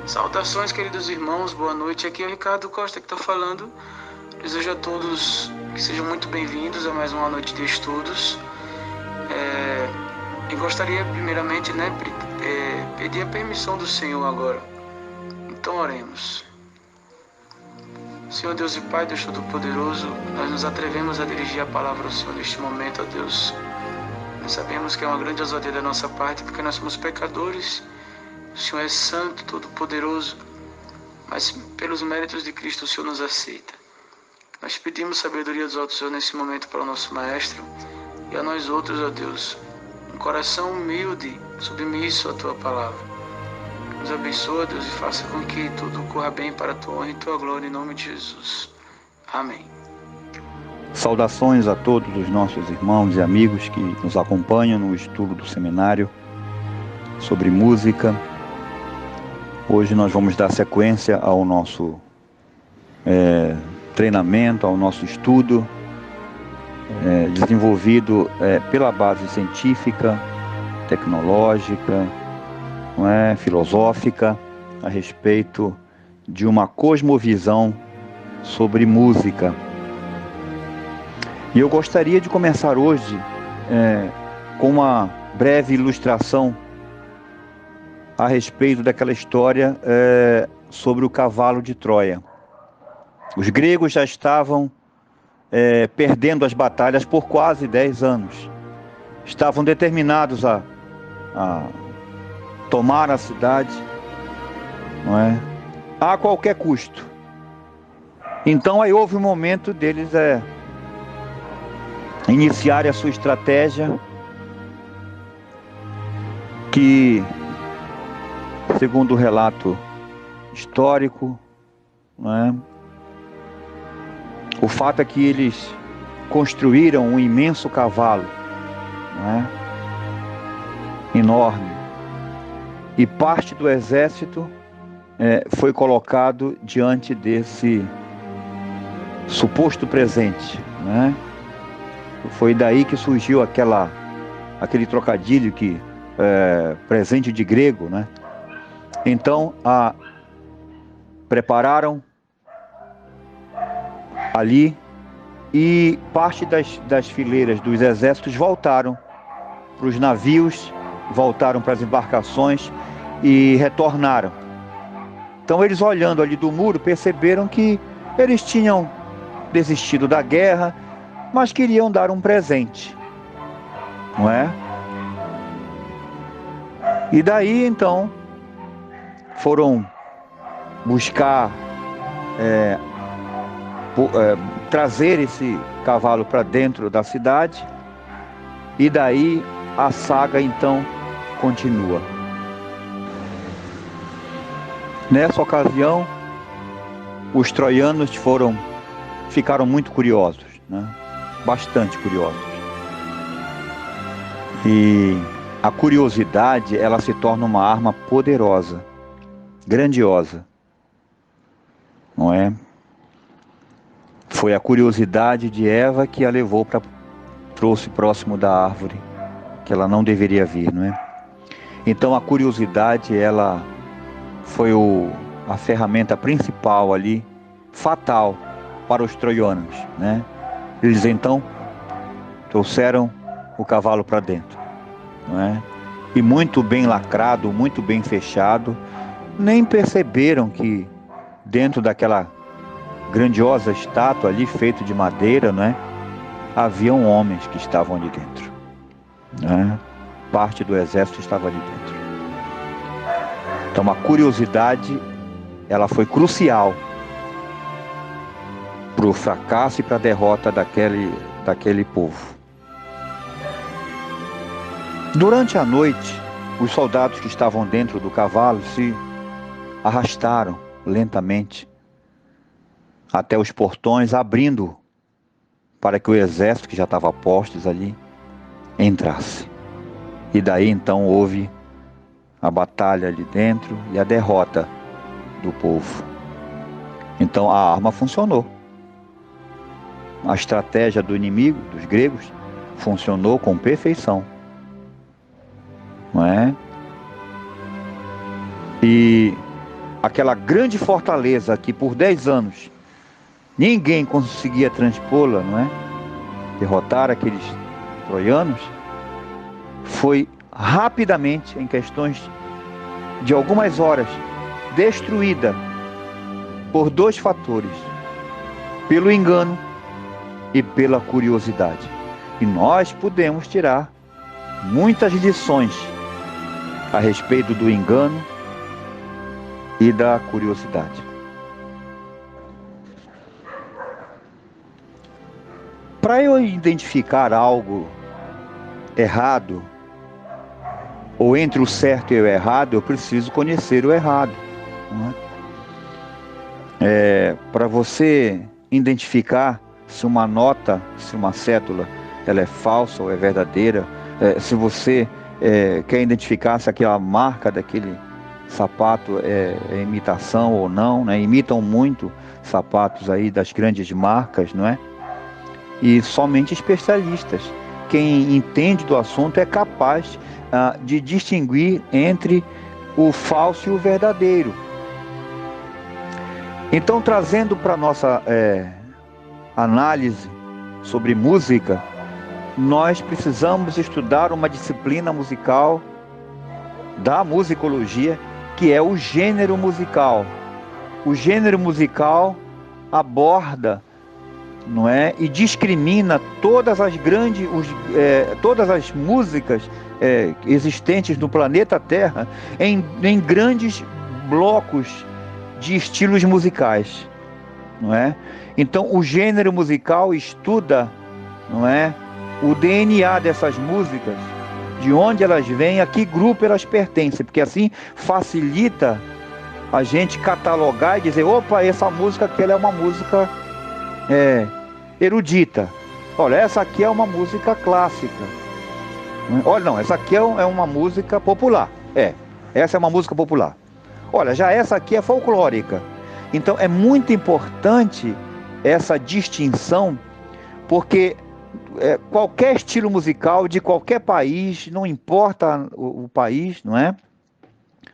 Saudações, queridos irmãos, boa noite. Aqui é o Ricardo Costa que está falando. Desejo a todos que sejam muito bem-vindos a mais uma noite de estudos. Eu gostaria, primeiramente, pedir a permissão do Senhor agora. Então, oremos. Senhor Deus e Pai, Deus Todo-Poderoso, nós nos atrevemos a dirigir a palavra ao Senhor neste momento, ó Deus. Nós sabemos que é uma grande ousadia da nossa parte, porque nós somos pecadores. O Senhor é santo, todo-poderoso, mas pelos méritos de Cristo o Senhor nos aceita. Nós pedimos sabedoria dos altos, Senhor, nesse momento para o nosso Maestro e a nós outros, ó Deus, um coração humilde, submisso à Tua palavra. Nos abençoa, Deus, e faça com que tudo corra bem para a Tua honra e Tua glória, em nome de Jesus. Amém. Saudações a todos os nossos irmãos e amigos que nos acompanham no estudo do seminário sobre música. Hoje nós vamos dar sequência ao nosso treinamento, ao nosso estudo, desenvolvido pela base científica, tecnológica, filosófica, a respeito de uma cosmovisão sobre música. E eu gostaria de começar hoje com uma breve ilustração a respeito daquela história sobre o cavalo de Troia. Os gregos já estavam perdendo as batalhas por quase 10 anos. Estavam determinados a tomar a cidade, a qualquer custo. Então aí houve um momento deles iniciarem a sua estratégia, que, segundo o relato histórico, o fato é que eles construíram um imenso cavalo, enorme, e parte do exército foi colocado diante desse suposto presente, Foi daí que surgiu aquele trocadilho que presente de grego, Então, prepararam ali, e parte das fileiras dos exércitos voltaram para os navios, voltaram para as embarcações e retornaram. Então eles, olhando ali do muro, perceberam que eles tinham desistido da guerra, mas queriam dar um presente, E daí então foram buscar trazer esse cavalo para dentro da cidade, e daí a saga então continua. Nessa ocasião, os troianos ficaram muito curiosos, bastante curiosos. E a curiosidade, ela se torna uma arma poderosa, grandiosa, não é? Foi a curiosidade de Eva que a levou trouxe próximo da árvore, que ela não deveria vir, Então a curiosidade, ela foi a ferramenta principal ali, fatal para os troianos, Eles então trouxeram o cavalo para dentro, E muito bem lacrado, muito bem fechado. Nem perceberam que dentro daquela grandiosa estátua ali, feita de madeira, haviam homens que estavam ali dentro, Parte do exército estava ali dentro. Então a curiosidade, ela foi crucial para o fracasso e para a derrota daquele povo. Durante a noite, os soldados que estavam dentro do cavalo se arrastaram lentamente até os portões, abrindo para que o exército que já estava a postos ali entrasse. E daí então houve a batalha ali dentro e a derrota do povo. Então a arma funcionou. A estratégia do inimigo, dos gregos, funcionou com perfeição, E aquela grande fortaleza que por 10 anos ninguém conseguia transpô-la, não é? Derrotar aqueles troianos, foi rapidamente, em questões de algumas horas, destruída por 2 fatores: pelo engano e pela curiosidade. E nós podemos tirar muitas lições a respeito do engano e da curiosidade. Para eu identificar algo errado, ou entre o certo e o errado, eu preciso conhecer o errado, não é? Para você identificar se uma nota, se uma cédula, ela é falsa ou é verdadeira, se você quer identificar se aquela marca daquele sapato é imitação ou não, né? Imitam muito sapatos aí das grandes marcas, não é? E somente especialistas, quem entende do assunto, é capaz de distinguir entre o falso e o verdadeiro. Então, trazendo para a nossa análise sobre música, nós precisamos estudar uma disciplina musical da musicologia, que é o gênero musical. O gênero musical aborda, não é, e discrimina todas as todas as músicas existentes no planeta Terra em grandes blocos de estilos musicais, não é? Então, o gênero musical estuda, não é, o DNA dessas músicas, de onde elas vêm, a que grupo elas pertencem, porque assim facilita a gente catalogar e dizer: opa, essa música aqui ela é uma música erudita. Olha, essa aqui é uma música clássica. Olha, não, essa aqui é uma música popular. Essa é uma música popular. Olha, já essa aqui é folclórica. Então é muito importante essa distinção, porque qualquer estilo musical de qualquer país, não importa o país, não é?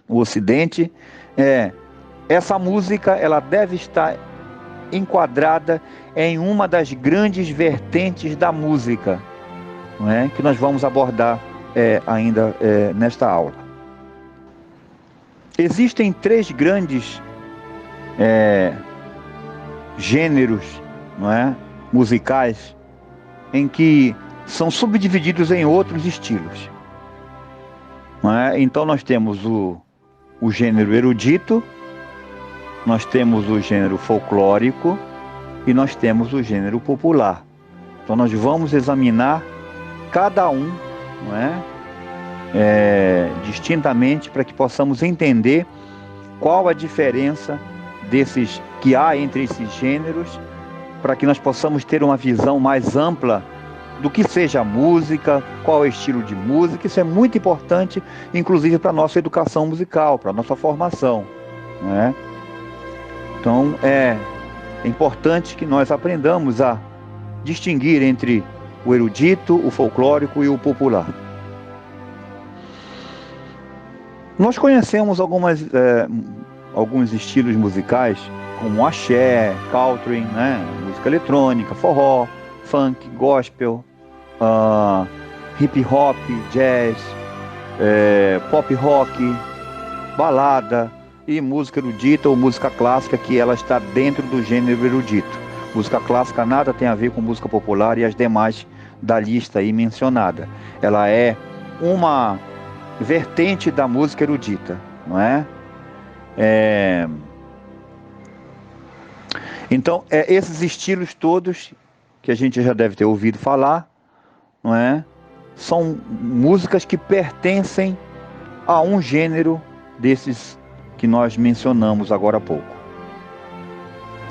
O Ocidente, essa música ela deve estar enquadrada em uma das grandes vertentes da música, não é? Que nós vamos abordar ainda nesta aula. Existem 3 grandes gêneros, não é, musicais, em que são subdivididos em outros estilos, não é? Então nós temos o gênero erudito, nós temos o gênero folclórico e nós temos o gênero popular. Então nós vamos examinar cada um, não é? Distintamente, para que possamos entender qual a diferença que há entre esses gêneros, para que nós possamos ter uma visão mais ampla do que seja a música, qual é o estilo de música. Isso é muito importante, inclusive para a nossa educação musical, para a nossa formação, não é? Então é importante que nós aprendamos a distinguir entre o erudito, o folclórico e o popular. Nós conhecemos alguns estilos musicais, como axé, country, né? Música eletrônica, forró, funk, gospel, hip hop, jazz, pop rock, balada e música erudita ou música clássica, que ela está dentro do gênero erudito. Música clássica nada tem a ver com música popular e as demais da lista aí mencionada. Ela é uma vertente da música erudita, não é? Então, esses estilos todos que a gente já deve ter ouvido falar, não é? São músicas que pertencem a um gênero desses que nós mencionamos agora há pouco.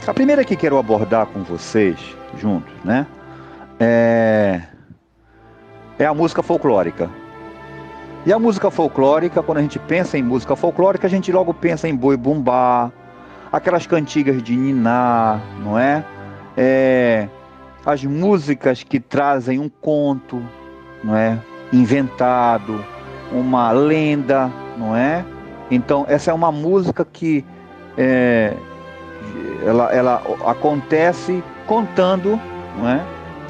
A primeira que quero abordar com vocês juntos, né? É a música folclórica. E a música folclórica, quando a gente pensa em música folclórica, a gente logo pensa em boi bumbá, aquelas cantigas de niná, não é? As músicas que trazem um conto, não é? Inventado, uma lenda, não é? Então essa é uma música que é, ela acontece contando, não é?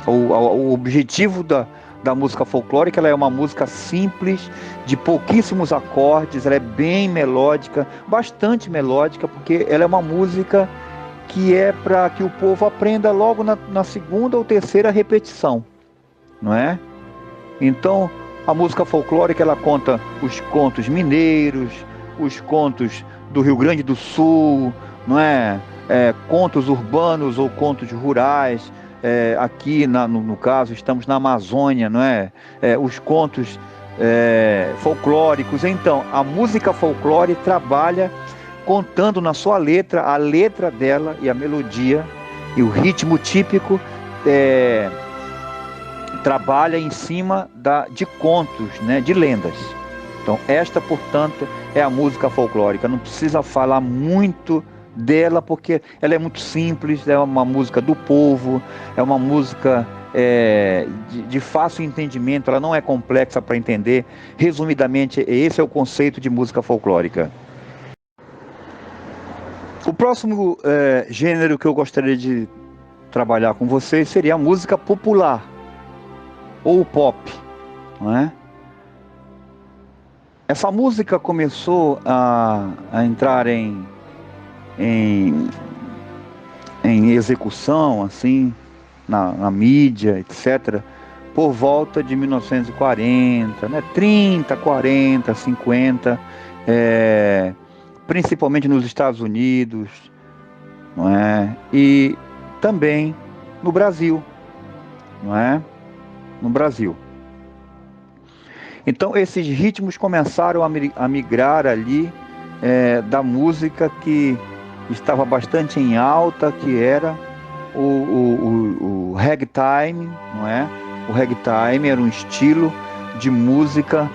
O objetivo da música folclórica, ela é uma música simples, de pouquíssimos acordes, ela é bem melódica, bastante melódica, porque ela é uma música que é para que o povo aprenda logo na segunda ou terceira repetição, não é? Então, a música folclórica, ela conta os contos mineiros, os contos do Rio Grande do Sul, não é? Contos urbanos ou contos rurais. Aqui, no caso, estamos na Amazônia, não é? Os contos folclóricos. Então, a música folclore trabalha contando na sua letra, a letra dela e a melodia e o ritmo típico trabalha em cima de contos, né, de lendas. Então, esta, portanto, é a música folclórica. Não precisa falar muito dela, porque ela é muito simples, é uma música do povo, é uma música de fácil entendimento, ela não é complexa para entender. Resumidamente, esse é o conceito de música folclórica. O próximo gênero que eu gostaria de trabalhar com vocês seria a música popular, ou o pop, não é? Essa música começou a entrar em execução, assim, na mídia, etc., por volta de 1940, né? 30, 40, 50, principalmente nos Estados Unidos, não é? E também no Brasil, não é? No Brasil. Então, esses ritmos começaram a migrar ali da música que estava bastante em alta, que era o ragtime, não é? O ragtime era um estilo de música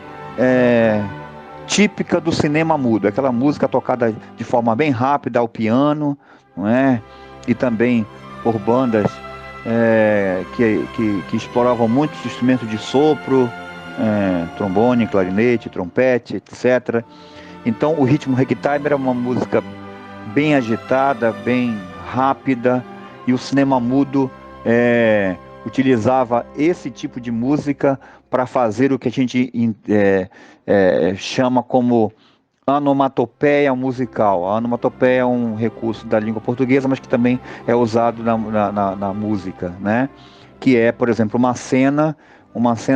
típica do cinema mudo, aquela música tocada de forma bem rápida ao piano, não é? E também por bandas que exploravam muitos instrumentos de sopro, trombone, clarinete, trompete, etc. Então, o ritmo ragtime era uma música bem agitada, bem rápida, e o cinema mudo utilizava esse tipo de música para fazer o que a gente chama como onomatopeia musical. A onomatopeia é um recurso da língua portuguesa, mas que também é usado na música, né? Que é, por exemplo, uma cena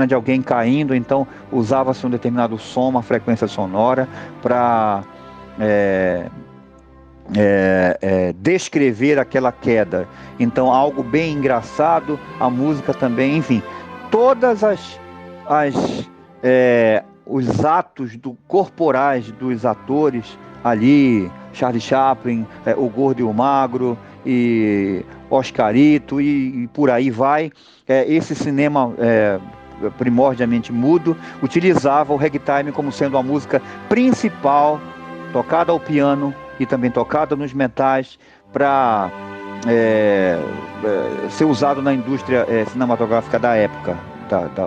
de alguém caindo, então usava-se um determinado som, uma frequência sonora, para descrever aquela queda. Então, algo bem engraçado, a música também, enfim, todas os atos corporais dos atores ali, Charlie Chaplin, o Gordo e o Magro, e Oscarito, e por aí vai. Esse cinema primordialmente mudo utilizava o ragtime como sendo a música principal, tocada ao piano e também tocada nos metais, para ser usado na indústria cinematográfica da época,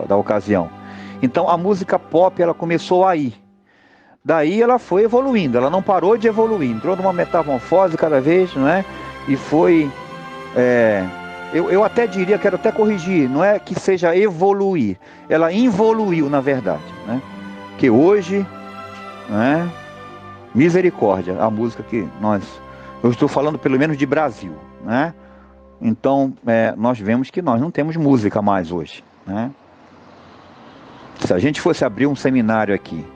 da ocasião. Então, a música pop, ela começou aí. Daí ela foi evoluindo, ela não parou de evoluir, entrou numa metamorfose cada vez, não é? E foi... eu até diria, quero até corrigir, não é que seja evoluir, ela involuiu, na verdade, né? Que hoje, né? Misericórdia, a música que eu estou falando pelo menos de Brasil, né? Então, nós vemos que nós não temos música mais hoje, né? Se a gente fosse abrir um seminário aqui,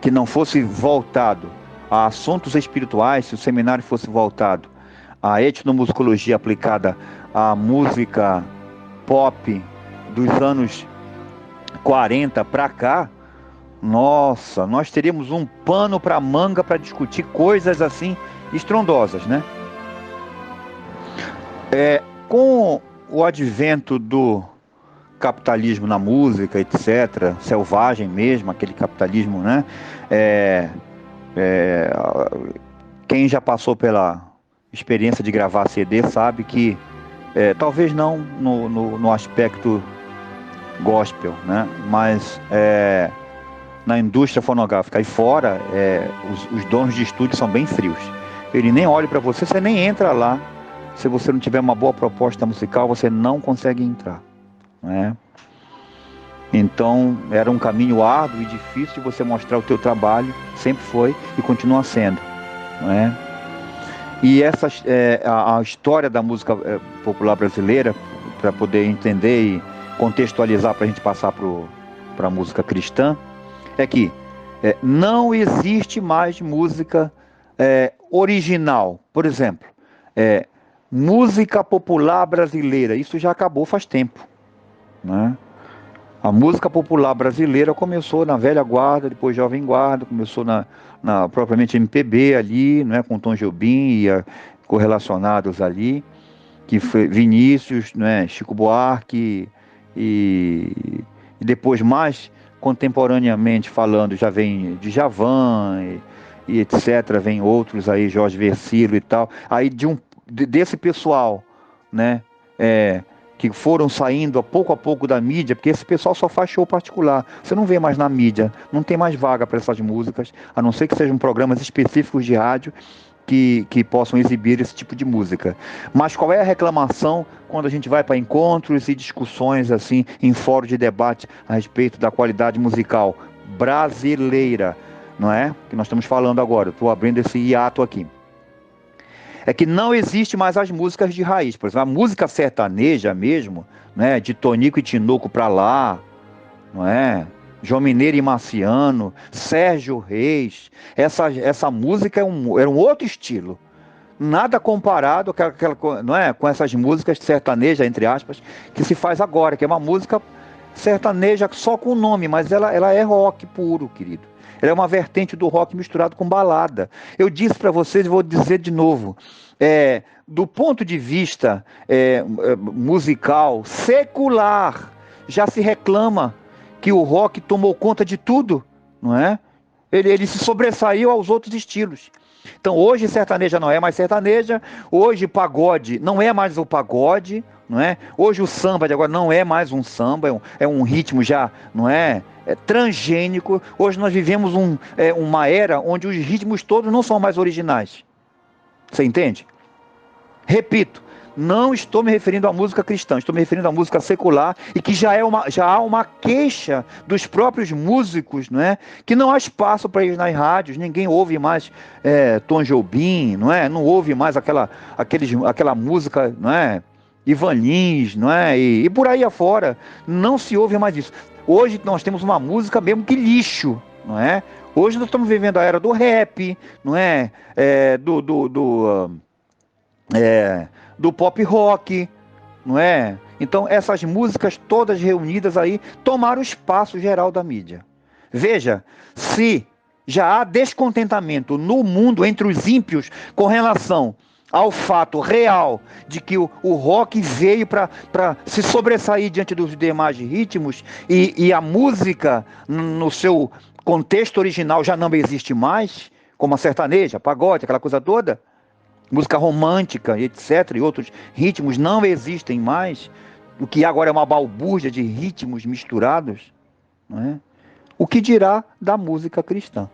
que não fosse voltado a assuntos espirituais, se o seminário fosse voltado à etnomusicologia aplicada à música pop dos anos 40 para cá, nossa, nós teríamos um pano para manga para discutir coisas assim estrondosas, né? Com o advento do capitalismo na música, etc., selvagem mesmo, aquele capitalismo, né? Quem já passou pela experiência de gravar CD sabe que, talvez não no aspecto gospel, né? Mas na indústria fonográfica e fora, os donos de estúdio são bem frios. ele nem olha para você, você nem entra lá. Se você não tiver uma boa proposta musical, você não consegue entrar, né? Então, era um caminho árduo e difícil de você mostrar o teu trabalho, sempre foi e continua sendo, né? E essa a história da música popular brasileira, para poder entender e contextualizar para a gente passar para a música cristã, é que não existe mais música original. Por exemplo, música popular brasileira, isso já acabou faz tempo, né? A música popular brasileira começou na velha guarda, depois jovem guarda, começou na propriamente MPB ali, né, com Tom Jobim e correlacionados ali, que foi Vinícius, né, Chico Buarque e depois mais contemporaneamente falando já vem Djavan e etc, vem outros aí, Jorge Vercillo e tal, aí desse pessoal, né, que foram saindo a pouco da mídia, porque esse pessoal só faz show particular. Você não vê mais na mídia, não tem mais vaga para essas músicas, a não ser que sejam programas específicos de rádio que possam exibir esse tipo de música. Mas qual é a reclamação quando a gente vai para encontros e discussões assim, em fórum de debate a respeito da qualidade musical brasileira, não é? Que nós estamos falando agora, estou abrindo esse hiato aqui. É que não existe mais as músicas de raiz. Por exemplo, a música sertaneja mesmo, né, de Tonico e Tinoco pra lá, não é? João Mineiro e Marciano, Sérgio Reis, essa música era um outro estilo. Nada comparado não é, com essas músicas sertanejas, entre aspas, que se faz agora, que é uma música sertaneja só com o nome, mas ela é rock puro, querido. Ela é uma vertente do rock misturado com balada. Eu disse para vocês, vou dizer de novo, do ponto de vista musical, secular, já se reclama que o rock tomou conta de tudo, não é? Ele se sobressaiu aos outros estilos. Então hoje sertaneja não é mais sertaneja, hoje pagode não é mais o pagode, não é? Hoje o samba de agora não é mais um samba, é um ritmo já, não é? Transgênico. Hoje nós vivemos uma era onde os ritmos todos não são mais originais. Você entende? Repito, não estou me referindo à música cristã, estou me referindo à música secular e que já há uma queixa dos próprios músicos, não é? Que não há espaço para eles nas rádios, ninguém ouve mais Tom Jobim, não é? Não ouve mais aquela música, não é? Ivan Lins, não é? E por aí afora, não se ouve mais isso. Hoje nós temos uma música mesmo que lixo, não é? Hoje nós estamos vivendo a era do rap, não é? Do pop rock, não é? Então essas músicas todas reunidas aí tomaram o espaço geral da mídia. Veja, se já há descontentamento no mundo entre os ímpios com relação ao fato real de que o rock veio para se sobressair diante dos demais ritmos e a música no seu contexto original já não existe mais, como a sertaneja, pagode, aquela coisa toda, música romântica, etc., e outros ritmos não existem mais, o que agora é uma balbúrdia de ritmos misturados, não é? O que dirá da música cristã?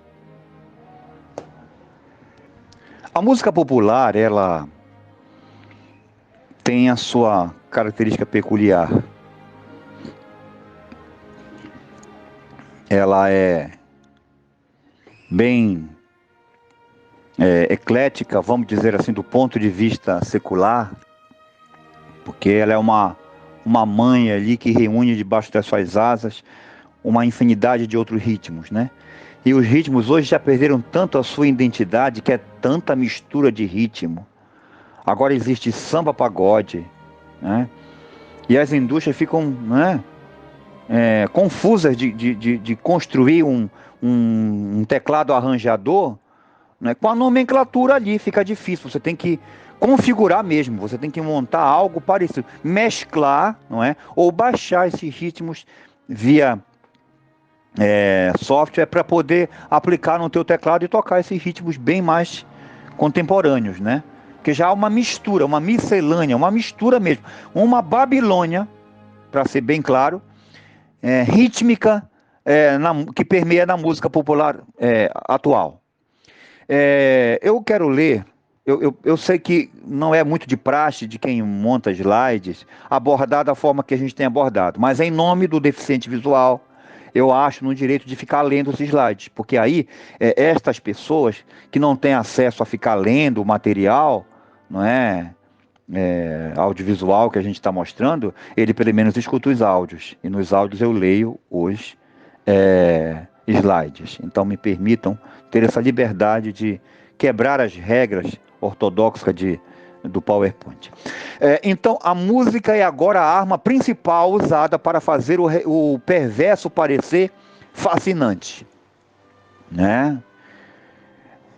A música popular, ela tem a sua característica peculiar. Ela é bem eclética, vamos dizer assim, do ponto de vista secular, porque ela é uma mãe ali que reúne debaixo das suas asas uma infinidade de outros ritmos, né? E os ritmos hoje já perderam tanto a sua identidade, que é tanta mistura de ritmo. Agora existe samba pagode, né? E as indústrias ficam, né, confusas de construir um teclado arranjador, né, com a nomenclatura ali, fica difícil. Você tem que configurar mesmo, você tem que montar algo parecido, mesclar, não é? Ou baixar esses ritmos via software para poder aplicar no teu teclado e tocar esses ritmos bem mais contemporâneos, né? Porque já há uma mistura, uma miscelânea, uma mistura mesmo, uma Babilônia, para ser bem claro, rítmica, que permeia na música popular atual. Eu quero ler eu sei que não é muito de praxe de quem monta slides abordar da forma que a gente tem abordado, mas em nome do deficiente visual, eu acho no direito de ficar lendo os slides, porque aí estas pessoas que não têm acesso a ficar lendo o material, não é, audiovisual que a gente está mostrando, ele pelo menos escuta os áudios, e nos áudios eu leio os slides. Então me permitam ter essa liberdade de quebrar as regras ortodoxas do PowerPoint. Então a música é agora a arma principal usada para fazer o perverso parecer fascinante, né?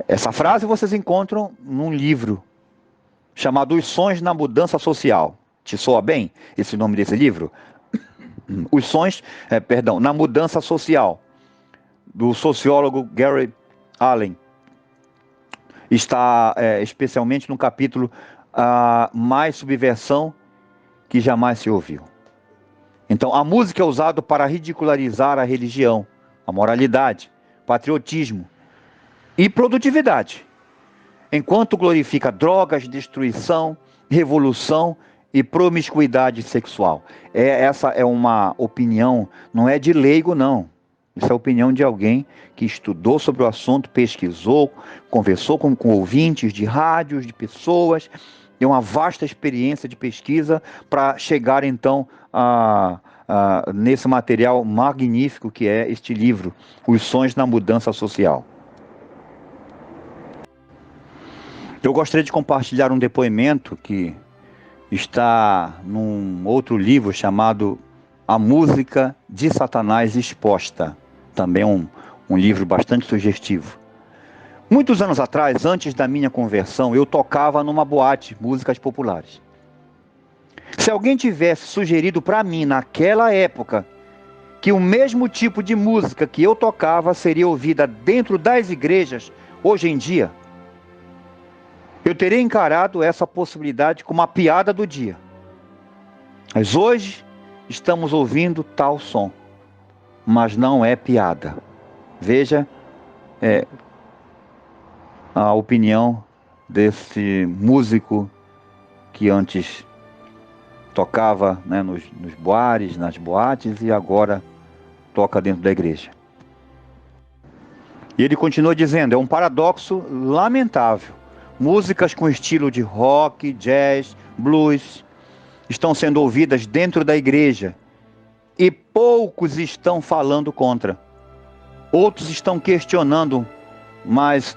Essa frase vocês encontram num livro chamado Os Sons na Mudança Social. Te soa bem esse nome desse livro? Os Sons, na Mudança Social, do sociólogo Gary Allen. Está especialmente no capítulo Mais Subversão que Jamais Se Ouviu. Então, a música é usada para ridicularizar a religião, a moralidade, patriotismo e produtividade, enquanto glorifica drogas, destruição, revolução e promiscuidade sexual. Essa é uma opinião, não é de leigo, não. Isso é a opinião de alguém que estudou sobre o assunto, pesquisou, conversou com ouvintes de rádios, de pessoas, tem uma vasta experiência de pesquisa para chegar então nesse material magnífico que é este livro, Os Sons na Mudança Social. Eu gostaria de compartilhar um depoimento que está num outro livro chamado A Música de Satanás Exposta. Também um livro bastante sugestivo. Muitos anos atrás, antes da minha conversão, eu tocava numa boate, músicas populares. Se alguém tivesse sugerido para mim, naquela época, que o mesmo tipo de música que eu tocava seria ouvida dentro das igrejas, hoje em dia, eu teria encarado essa possibilidade como uma piada do dia. Mas hoje, estamos ouvindo tal som. Mas não é piada. Veja a opinião desse músico que antes tocava, né, nos bares, nas boates e agora toca dentro da igreja. E ele continua dizendo, é um paradoxo lamentável. Músicas com estilo de rock, jazz, blues estão sendo ouvidas dentro da igreja e poucos estão falando contra. Outros estão questionando, mas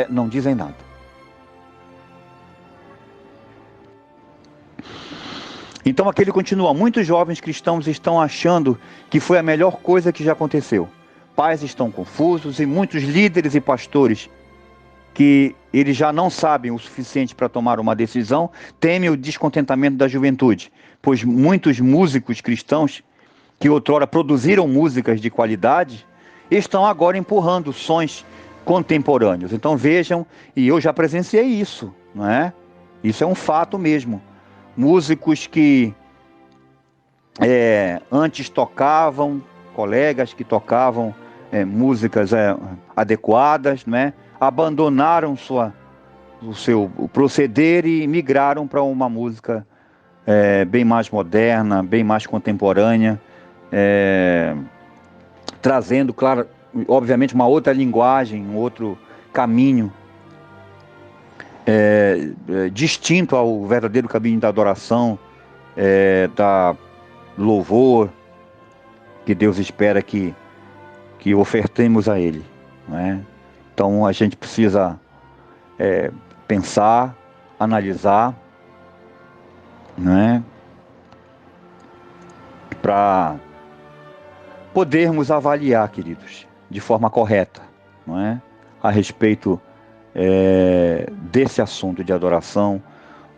não dizem nada. Então aqui ele continua, muitos jovens cristãos estão achando que foi a melhor coisa que já aconteceu. Pais estão confusos e muitos líderes e pastores que eles já não sabem o suficiente para tomar uma decisão, temem o descontentamento da juventude, pois muitos músicos cristãos que outrora produziram músicas de qualidade, estão agora empurrando sons contemporâneos. Então vejam, e eu já presenciei isso, não é? Isso é um fato mesmo. Músicos que antes tocavam, colegas que tocavam músicas adequadas, não é? Abandonaram o seu proceder e migraram para uma música bem mais moderna, bem mais contemporânea, trazendo, claro, obviamente uma outra linguagem, um outro caminho distinto ao verdadeiro caminho da adoração, da louvor que Deus espera que ofertemos a Ele, não é? Então a gente precisa pensar, analisar, não é? Para podermos avaliar, queridos, de forma correta, não é? A respeito desse assunto de adoração,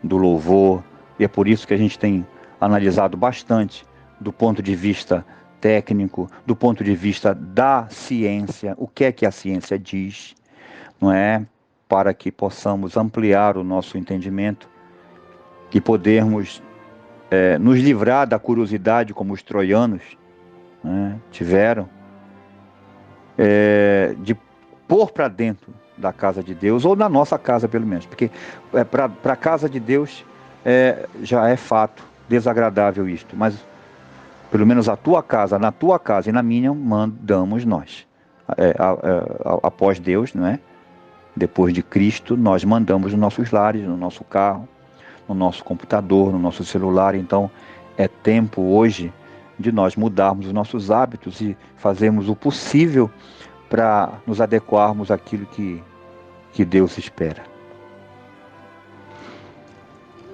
do louvor, e é por isso que a gente tem analisado bastante do ponto de vista técnico, do ponto de vista da ciência, o que é que a ciência diz, não é? Para que possamos ampliar o nosso entendimento e podermos nos livrar da curiosidade como os troianos, né, tiveram, de for para dentro da casa de Deus, ou na nossa casa pelo menos, porque para a casa de Deus já é fato desagradável isto, mas pelo menos na tua casa e na minha mandamos nós. Após Deus, não é? Depois de Cristo, nós mandamos nos nossos lares, no nosso carro, no nosso computador, no nosso celular. Então é tempo hoje de nós mudarmos os nossos hábitos e fazermos o possível para nos adequarmos àquilo que Deus espera.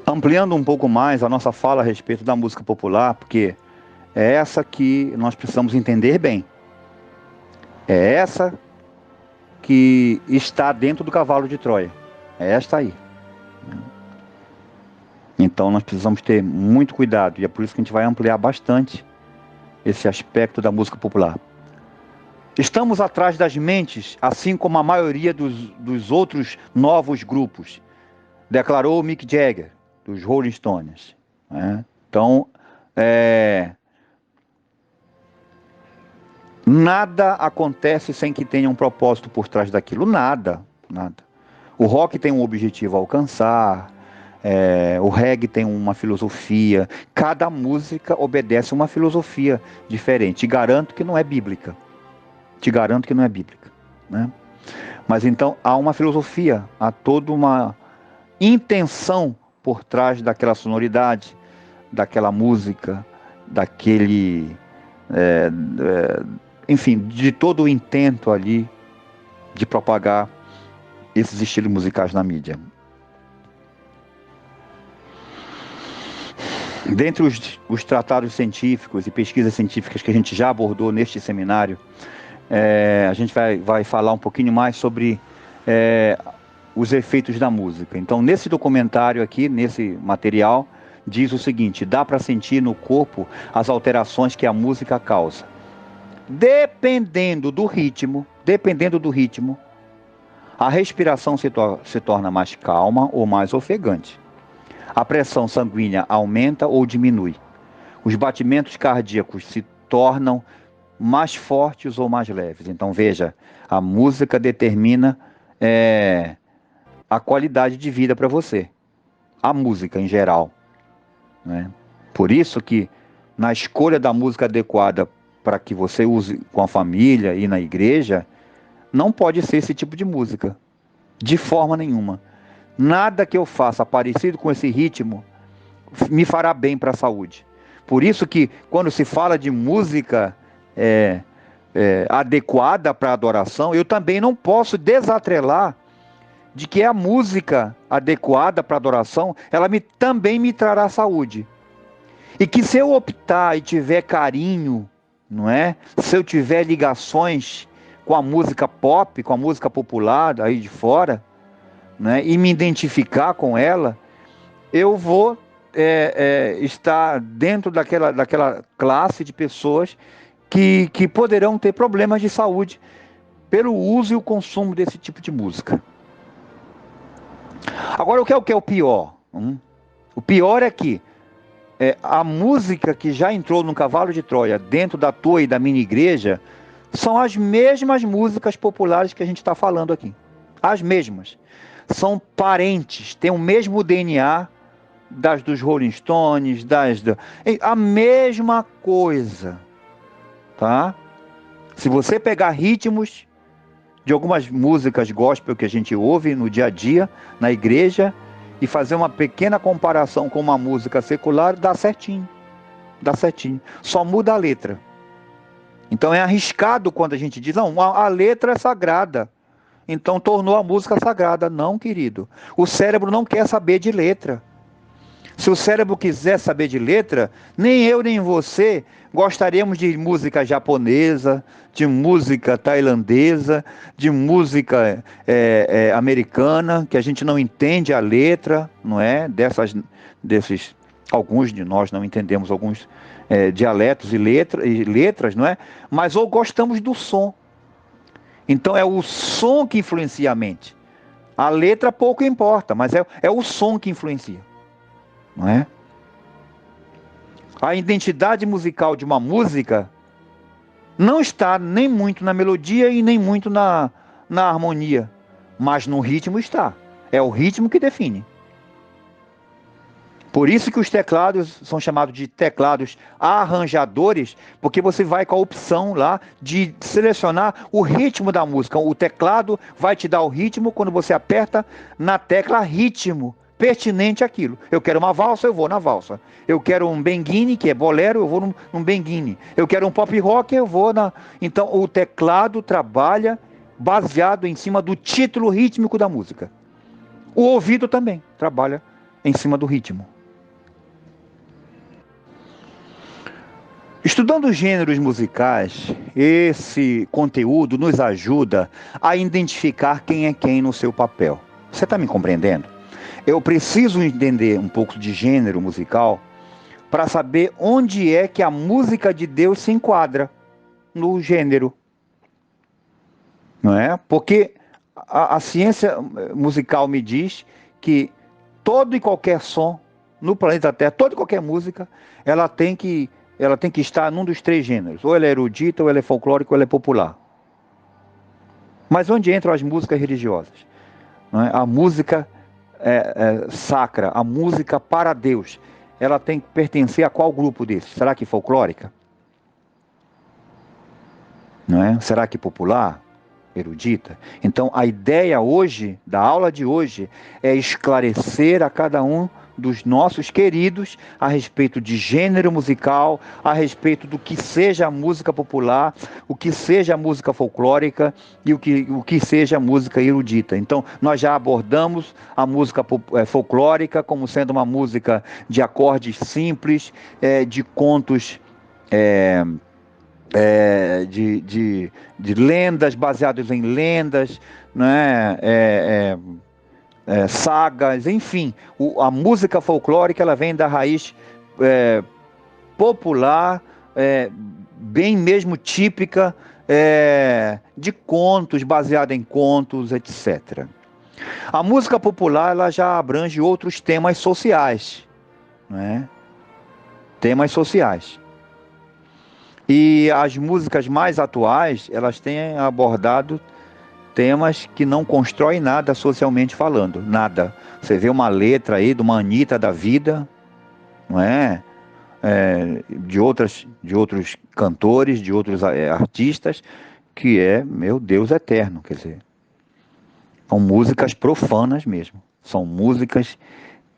Ampliando um pouco mais a nossa fala a respeito da música popular, porque é essa que nós precisamos entender bem. É essa que está dentro do cavalo de Troia. É esta aí. Então nós precisamos ter muito cuidado, e é por isso que a gente vai ampliar bastante esse aspecto da música popular. Estamos atrás das mentes, assim como a maioria dos outros novos grupos, declarou Mick Jagger, dos Rolling Stones. Né? Então, nada acontece sem que tenha um propósito por trás daquilo. Nada. O rock tem um objetivo a alcançar, o reggae tem uma filosofia. Cada música obedece uma filosofia diferente. Te garanto que não é bíblica. Né? Mas então há uma filosofia, há toda uma intenção por trás daquela sonoridade, daquela música, daquele... enfim, de todo o intento ali de propagar esses estilos musicais na mídia. Dentre os tratados científicos e pesquisas científicas que a gente já abordou neste seminário, a gente vai falar um pouquinho mais sobre os efeitos da música. Então, nesse documentário aqui, nesse material, diz o seguinte: dá para sentir no corpo as alterações que a música causa. Dependendo do ritmo, a respiração se torna mais calma ou mais ofegante. A pressão sanguínea aumenta ou diminui. Os batimentos cardíacos se tornam mais fortes ou mais leves. Então veja, a música determina a qualidade de vida para você. A música em geral. Né? Por isso que na escolha da música adequada para que você use com a família e na igreja, não pode ser esse tipo de música. De forma nenhuma. Nada que eu faça parecido com esse ritmo me fará bem para a saúde. Por isso que quando se fala de música adequada para a adoração, eu também não posso desatrelar de que a música adequada para a adoração, ela também me trará saúde. E que se eu optar e tiver carinho, não é? Se eu tiver ligações com a música pop, com a música popular aí de fora, né, e me identificar com ela, eu vou estar dentro daquela classe de pessoas que poderão ter problemas de saúde pelo uso e o consumo desse tipo de música. Agora, o que é o pior? O pior é que a música que já entrou no cavalo de Troia dentro da tua e da minha igreja são as mesmas músicas populares que a gente está falando aqui. As mesmas. São parentes, têm o mesmo DNA dos Rolling Stones, a mesma coisa, tá? Se você pegar ritmos de algumas músicas gospel que a gente ouve no dia a dia, na igreja, e fazer uma pequena comparação com uma música secular, dá certinho. Só muda a letra. Então é arriscado quando a gente diz, não, a letra é sagrada. Então tornou a música sagrada. Não, querido. O cérebro não quer saber de letra. Se o cérebro quiser saber de letra, nem eu nem você gostaríamos de música japonesa, de música tailandesa, de música americana, que a gente não entende a letra, não é? Alguns de nós não entendemos alguns dialetos e letras, não é? Mas ou gostamos do som. Então é o som que influencia a mente. A letra pouco importa, mas é o som que influencia. Não é? A identidade musical de uma música não está nem muito na melodia e nem muito na harmonia, mas no ritmo está. É o ritmo que define. Por isso que os teclados são chamados de teclados arranjadores, porque você vai com a opção lá de selecionar o ritmo da música. O teclado vai te dar o ritmo quando você aperta na tecla ritmo, pertinente àquilo. Eu quero uma valsa, eu vou na valsa. Eu quero um benguine, que é bolero, eu vou num benguine. Eu quero um pop rock, eu vou na... Então o teclado trabalha baseado em cima do título rítmico da música. O ouvido também trabalha em cima do ritmo. Estudando gêneros musicais, esse conteúdo nos ajuda a identificar quem é quem no seu papel. Você está me compreendendo? Eu preciso entender um pouco de gênero musical para saber onde é que a música de Deus se enquadra no gênero. Não é? Porque a ciência musical me diz que todo e qualquer som no planeta Terra, toda e qualquer música, ela tem que estar num dos três gêneros. Ou ela é erudita, ou ela é folclórica, ou ela é popular. Mas onde entram as músicas religiosas? Não é? A música sacra, a música para Deus, ela tem que pertencer a qual grupo desses? Será que folclórica? Não é? Será que popular? Erudita? Então a ideia hoje, da aula de hoje, é esclarecer a cada um dos nossos queridos a respeito de gênero musical, a respeito do que seja a música popular, o que seja a música folclórica e o que seja a música erudita. Então nós já abordamos a música folclórica como sendo uma música de acordes simples, de contos de lendas, baseados em lendas, né? Sagas, enfim. A música folclórica ela vem da raiz popular, bem mesmo típica, de contos, baseada em contos, etc. A música popular ela já abrange outros temas sociais, né? Temas sociais. E as músicas mais atuais, elas têm abordado temas que não constroem nada socialmente falando, nada. Você vê uma letra aí de uma Anitta da vida, não é? De outros cantores, de outros artistas, que meu Deus eterno, quer dizer. São músicas profanas mesmo. São músicas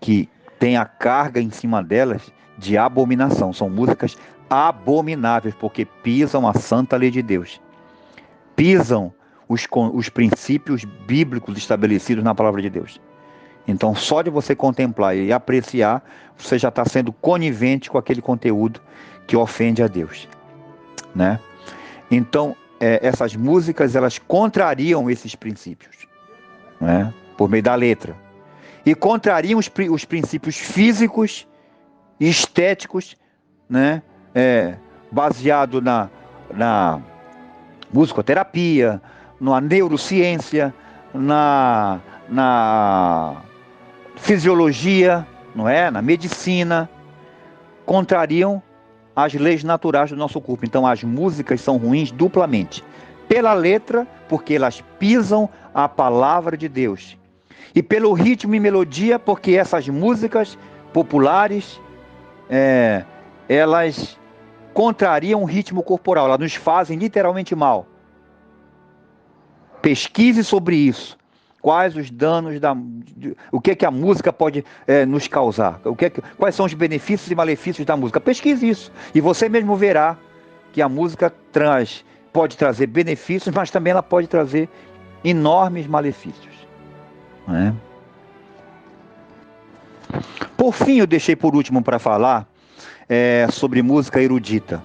que têm a carga em cima delas de abominação. São músicas abomináveis, porque pisam a santa lei de Deus. Pisam os princípios bíblicos estabelecidos na palavra de Deus. Então, só de você contemplar e apreciar, você já está sendo conivente com aquele conteúdo que ofende a Deus, né? Então, essas músicas, elas contrariam esses princípios, né? Por meio da letra. E contrariam os princípios físicos e estéticos, né? Baseado na musicoterapia, na neurociência, na fisiologia, não é? Na medicina, contrariam as leis naturais do nosso corpo. Então as músicas são ruins duplamente. Pela letra, porque elas pisam a palavra de Deus. E pelo ritmo e melodia, porque essas músicas populares, elas contrariam o ritmo corporal, elas nos fazem literalmente mal. Pesquise sobre isso. Quais os danos o que a música pode nos causar? Quais são os benefícios e malefícios da música? Pesquise isso. E você mesmo verá que a música pode trazer benefícios, mas também ela pode trazer enormes malefícios. Não é? Por fim, eu deixei por último para falar sobre música erudita.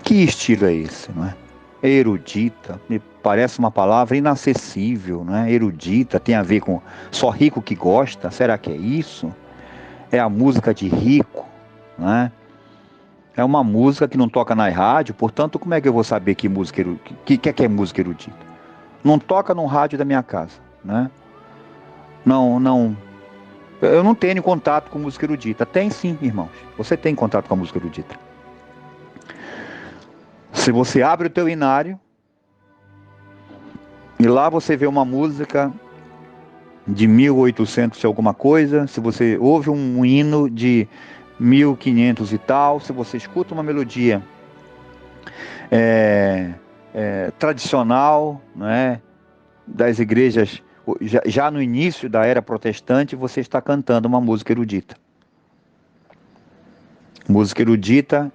Que estilo é esse, não é? Erudita, me parece uma palavra inacessível, né? Erudita tem a ver com só rico que gosta, será que é isso? É a música de rico, né? É uma música que não toca na rádio, portanto, como é que eu vou saber que música que é música erudita? Não toca no rádio da minha casa, né? Eu não tenho contato com música erudita. Tem sim, irmãos, você tem contato com a música erudita. Se você abre o teu inário, E lá você vê uma música de 1800 e alguma coisa, se você ouve um hino de 1500 e tal, se você escuta uma melodia tradicional, não é, das igrejas, já no início da era protestante, você está cantando uma música erudita. Música erudita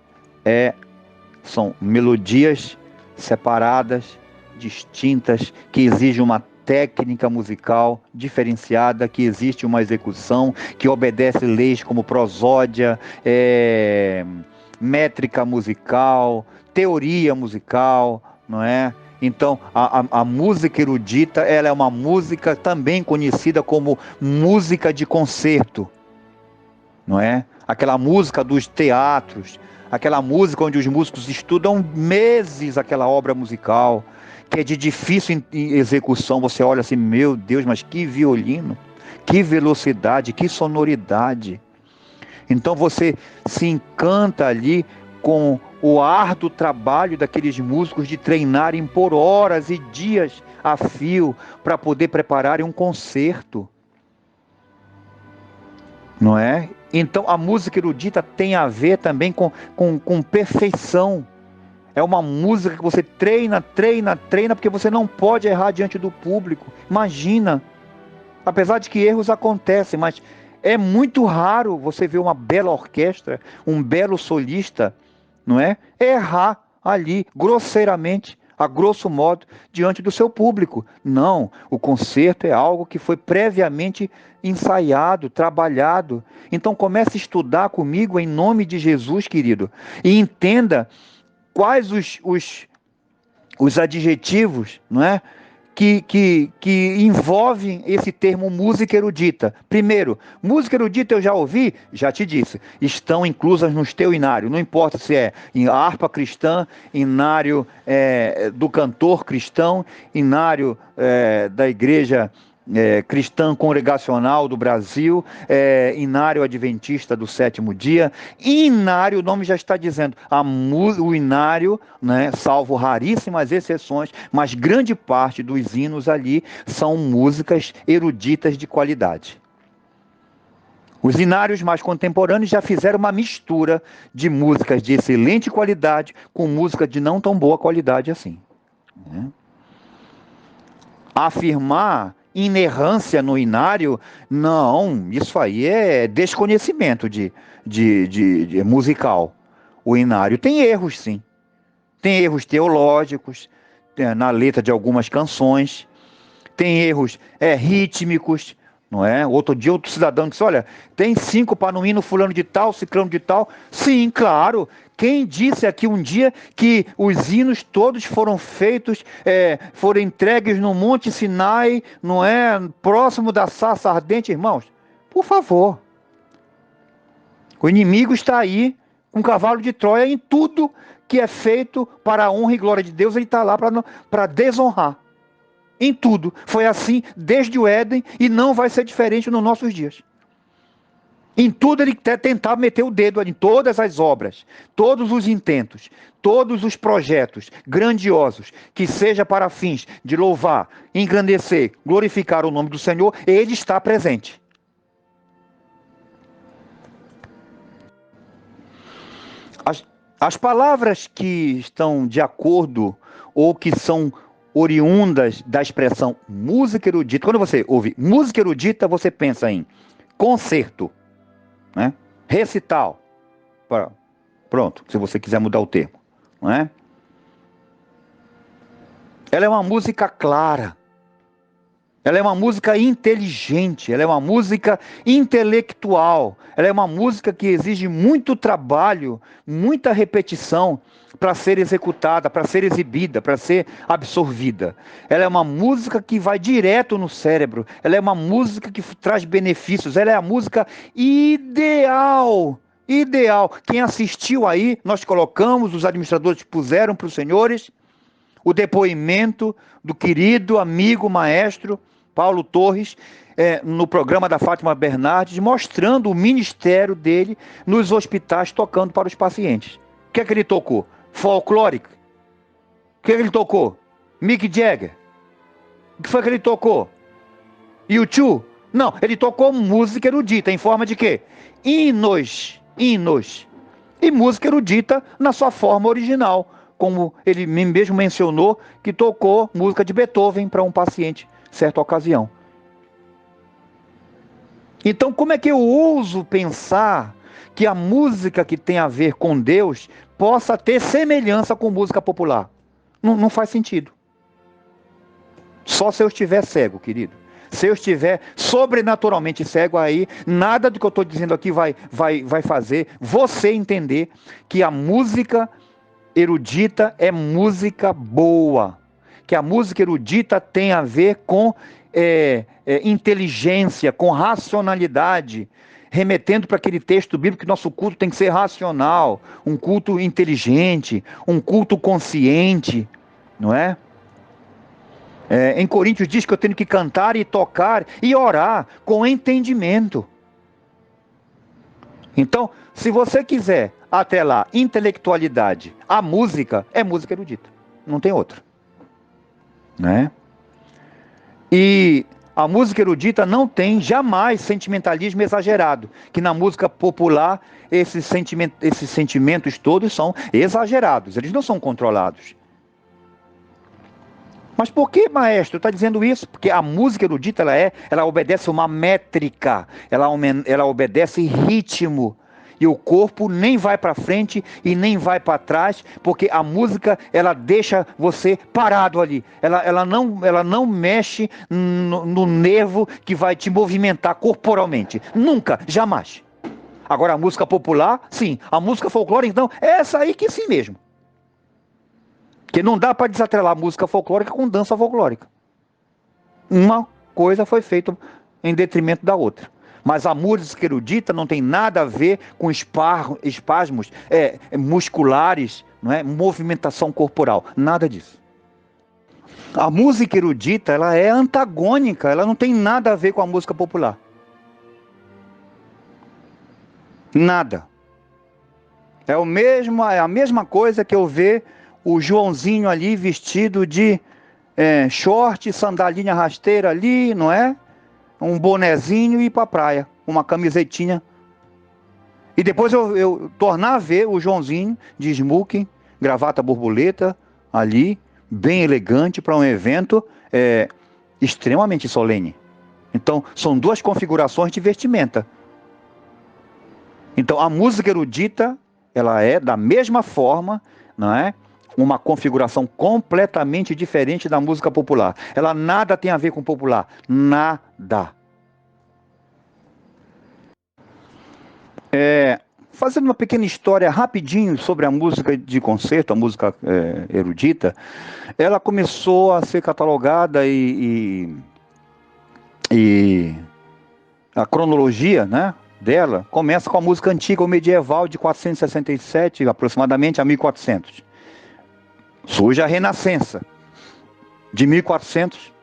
são melodias separadas, distintas, que exigem uma técnica musical diferenciada, que existe uma execução, que obedece leis como prosódia, métrica musical, teoria musical, não é? Então, a música erudita, ela é uma música também conhecida como música de concerto, não é? Aquela música dos teatros, aquela música onde os músicos estudam meses aquela obra musical, que é de difícil execução. Você olha assim, meu Deus, mas que violino, que velocidade, que sonoridade. Então você se encanta ali com o árduo trabalho daqueles músicos de treinarem por horas e dias a fio para poder prepararem um concerto, não é? Então a música erudita tem a ver também com perfeição. É uma música que você treina, porque você não pode errar diante do público. Imagina, apesar de que erros acontecem, mas é muito raro você ver uma bela orquestra, um belo solista, não é? Errar ali, grosseiramente, a grosso modo, diante do seu público. Não, o concerto é algo que foi previamente ensaiado, trabalhado. Então comece a estudar comigo em nome de Jesus, querido, e entenda quais os adjetivos, não é? Que envolvem esse termo música erudita. Primeiro, música erudita eu já ouvi, já te disse, estão inclusas no teu inário, não importa se é em harpa cristã, inário do cantor cristão, inário da igreja cristã congregacional do Brasil, inário adventista do sétimo dia. Inário, o nome já está dizendo, o inário, né, salvo raríssimas exceções, mas grande parte dos hinos ali são músicas eruditas de qualidade. Os inários mais contemporâneos já fizeram uma mistura de músicas de excelente qualidade com música de não tão boa qualidade assim, né? Afirmar inerrância no inário, não, isso aí é desconhecimento de musical. O inário tem erros, sim. Tem erros teológicos na letra de algumas canções, tem erros rítmicos, não é? Outro dia outro cidadão disse, olha, tem síncopa no hino fulano de tal, ciclano de tal. Sim, claro. Quem disse aqui um dia que os hinos todos foram feitos, foram entregues no Monte Sinai, não é? Próximo da sarça ardente, irmãos? Por favor. O inimigo está aí com um cavalo de Troia em tudo que é feito para a honra e glória de Deus, ele está lá para desonrar. Em tudo. Foi assim desde o Éden e não vai ser diferente nos nossos dias. Em tudo ele quer tentar meter o dedo em todas as obras, todos os intentos, todos os projetos grandiosos, que seja para fins de louvar, engrandecer, glorificar o nome do Senhor, ele está presente. As palavras que estão de acordo ou que são oriundas da expressão música erudita, quando você ouve música erudita, você pensa em concerto, né? Recital, pronto, se você quiser mudar o termo, não é? Ela é uma música clara, ela é uma música inteligente, ela é uma música intelectual, ela é uma música que exige muito trabalho, muita repetição para ser executada, para ser exibida, para ser absorvida. Ela é uma música que vai direto no cérebro, ela é uma música que traz benefícios, ela é a música ideal. Ideal. Quem assistiu aí, nós colocamos, os administradores puseram para os senhores, o depoimento do querido amigo maestro Paulo Torres, no programa da Fátima Bernardes, mostrando o ministério dele nos hospitais, tocando para os pacientes. O que é que ele tocou? Folclórica. O que é que ele tocou? Mick Jagger. O que foi que ele tocou? U2? Não, ele tocou música erudita em forma de quê? Hinos. E música erudita na sua forma original, como ele mesmo mencionou que tocou música de Beethoven para um paciente, certa ocasião. Então, como é que eu ouso pensar que a música que tem a ver com Deus possa ter semelhança com música popular? Não faz sentido. Só se eu estiver cego, querido. Se eu estiver sobrenaturalmente cego, aí nada do que eu estou dizendo aqui vai fazer você entender que a música erudita é música boa. Que a música erudita tem a ver com inteligência, com racionalidade, remetendo para aquele texto bíblico que nosso culto tem que ser racional, um culto inteligente, um culto consciente, não é? Em Coríntios diz que eu tenho que cantar e tocar e orar com entendimento. Então, se você quiser atrelar intelectualidade à música, é música erudita. Não tem outra. Né? E a música erudita não tem jamais sentimentalismo exagerado. Que na música popular esses sentimentos todos são exagerados. Eles não são controlados. Mas por que, maestro, está dizendo isso? Porque a música erudita, ela obedece uma métrica, ela obedece sim e o corpo nem vai para frente e nem vai para trás, porque a música, ela deixa você parado ali, ela não mexe no nervo que vai te movimentar corporalmente, nunca, jamais. Agora a música popular, sim, a música folclórica, então, é essa aí que sim mesmo. Porque não dá para desatrelar música folclórica com dança folclórica. Uma coisa foi feita em detrimento da outra. Mas a música erudita não tem nada a ver com espasmos musculares, não é? Movimentação corporal, nada disso. A música erudita, ela é antagônica, ela não tem nada a ver com a música popular. Nada. É a mesma coisa que eu ver o Joãozinho ali vestido de short, sandalinha rasteira ali, não é? Um bonezinho e ir para a praia, uma camisetinha. E depois eu tornar a ver o Joãozinho de smoking, gravata borboleta, ali, bem elegante para um evento extremamente solene. Então, são duas configurações de vestimenta. Então, a música erudita, ela é da mesma forma, não é? Uma configuração completamente diferente da música popular. Ela nada tem a ver com popular. Nada. Fazendo uma pequena história rapidinho sobre a música de concerto, a música erudita, ela começou a ser catalogada e a cronologia, né, dela começa com a música antiga ou medieval de 467 aproximadamente a 1400. Surge a Renascença, de 1400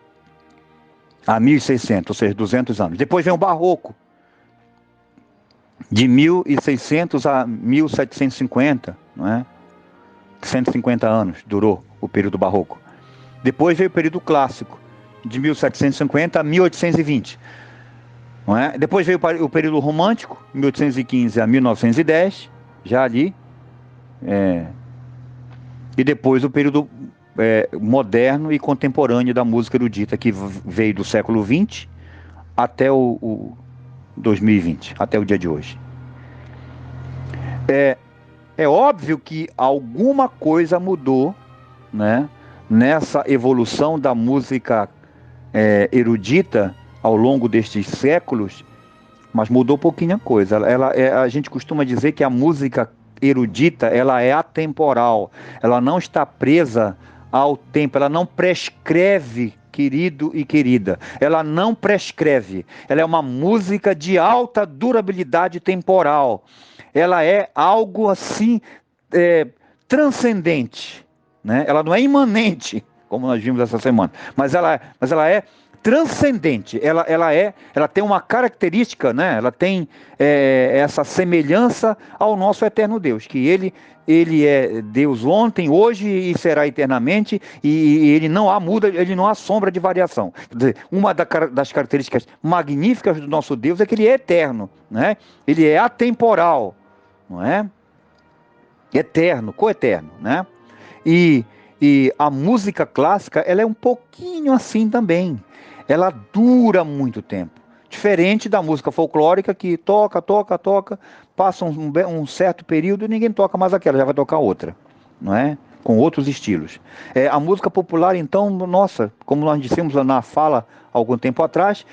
a 1600, ou seja, 200 anos. Depois vem o Barroco, de 1600 a 1750, não é? 150 anos durou o período Barroco. Depois veio o período Clássico, de 1750 a 1820. Não é? Depois veio o período Romântico, 1815 a 1910, já ali. E depois o período moderno e contemporâneo da música erudita, que veio do século XX até o 2020, até o dia de hoje. É óbvio que alguma coisa mudou, né, nessa evolução da música erudita ao longo destes séculos, mas mudou pouquinha coisa. A gente costuma dizer que a música erudita, ela é atemporal, ela não está presa ao tempo, ela não prescreve, querido e querida, ela não prescreve, ela é uma música de alta durabilidade temporal, ela é algo assim transcendente, né? Ela não é imanente, como nós vimos essa semana, mas ela é transcendente, ela tem uma característica, né? Ela tem essa semelhança ao nosso eterno Deus, que ele é Deus ontem, hoje e será eternamente, e ele não há muda, ele não há sombra de variação. Quer dizer, uma das características magníficas do nosso Deus é que ele é eterno, né? Ele é atemporal, não é? Eterno, coeterno, né? E a música clássica, ela é um pouquinho assim também. Ela dura muito tempo. Diferente da música folclórica que toca, passa um certo período e ninguém toca mais aquela, já vai tocar outra, não é? Com outros estilos. A música popular, então, nossa, como nós dissemos na fala algum tempo atrás,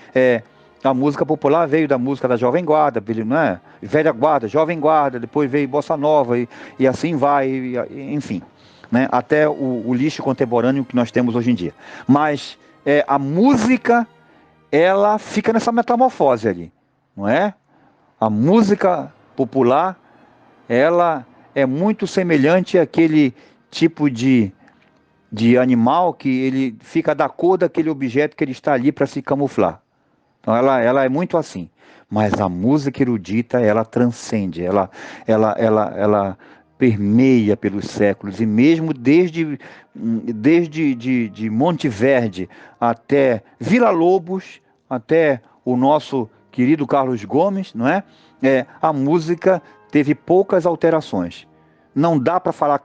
a música popular veio da música da Jovem Guarda, não é? Velha Guarda, Jovem Guarda, depois veio Bossa Nova e assim vai, enfim. Né, até o lixo contemporâneo que nós temos hoje em dia. Mas a música, ela fica nessa metamorfose ali, não é? A música popular, ela é muito semelhante àquele tipo de animal que ele fica da cor daquele objeto que ele está ali para se camuflar. Então ela é muito assim. Mas a música erudita, ela transcende, ela permeia pelos séculos, e mesmo desde de Monte Verde até Vila Lobos, até o nosso querido Carlos Gomes, não é? A música teve poucas alterações. Não dá para falar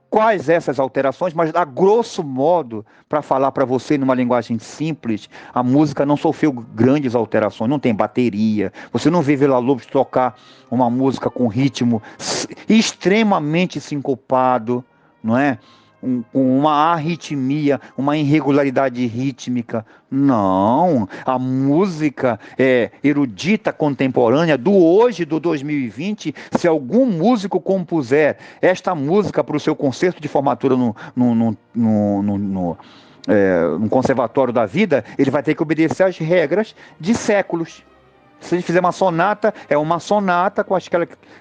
quais essas alterações, mas a grosso modo, para falar para você numa linguagem simples, a música não sofreu grandes alterações, não tem bateria, você não vê Vila Lobos tocar uma música com ritmo extremamente sincopado, não é? Com uma arritmia, uma irregularidade rítmica. Não, a música erudita contemporânea do hoje, do 2020, se algum músico compuser esta música para o seu concerto de formatura no conservatório da vida, ele vai ter que obedecer às regras de séculos. Se ele fizer uma sonata, é uma sonata com as